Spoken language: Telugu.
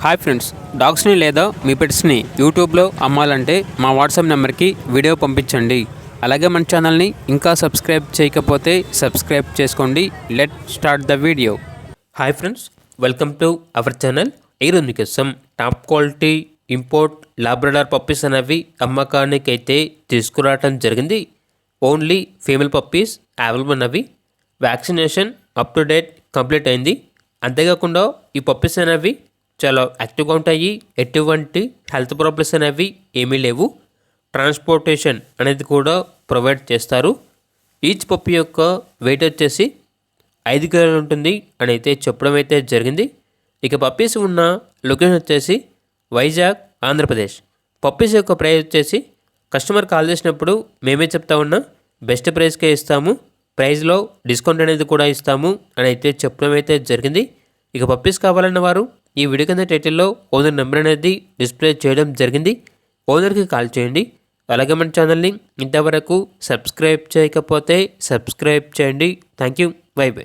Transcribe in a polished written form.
హాయ్ ఫ్రెండ్స్, డాగ్స్ని లేదా మీ పెట్స్ని యూట్యూబ్లో అమ్మాలంటే మా వాట్సాప్ నెంబర్కి వీడియో పంపించండి. అలాగే మన ఛానల్ని ఇంకా సబ్స్క్రైబ్ చేయకపోతే సబ్స్క్రైబ్ చేసుకోండి. Let start the video. Hi friends, welcome to our channel. ఈరోజు మీకోసం top quality import Labrador puppies అనేవి అమ్మకానికి అయితే తీసుకురావడం జరిగింది. ఓన్లీ ఫీమేల్ పప్పీస్ అవైలబుల్ ఉన్నవి. Vaccination up to date complete అయింది. అంతేకాకుండా ఈ పప్పీస్ అనేవి చాలా యాక్టివ్గా ఉంటాయి. ఎటువంటి హెల్త్ ప్రాబ్లమ్స్ అనేవి ఏమీ లేవు. ట్రాన్స్పోర్టేషన్ అనేది కూడా ప్రొవైడ్ చేస్తారు. ఈచ్ పప్పీ యొక్క వెయిట్ వచ్చేసి 5 కిలోలు ఉంటుంది అని అయితే చెప్పడం అయితే జరిగింది. ఇక పప్పీస్ ఉన్న లొకేషన్ వచ్చేసి వైజాగ్, ఆంధ్రప్రదేశ్. పప్పీస్ యొక్క ప్రైస్ వచ్చేసి కస్టమర్ కాల్ చేసినప్పుడు మేమే చెప్తా ఉన్నా బెస్ట్ ప్రైస్కే ఇస్తాము, ప్రైస్లో డిస్కౌంట్ అనేది కూడా ఇస్తాము అని అయితే చెప్పడం అయితే జరిగింది. ఇక పప్పీస్ కావాలన్న వారు ఈ వీడియో కింద టైటిల్లో ఓనర్ నెంబర్ అనేది డిస్ప్లే చేయడం జరిగింది. ఓనర్కి కాల్ చేయండి. అలాగే మన ఛానల్ని ఇంతవరకు సబ్స్క్రైబ్ చేయకపోతే సబ్స్క్రైబ్ చేయండి. Thank you. By by.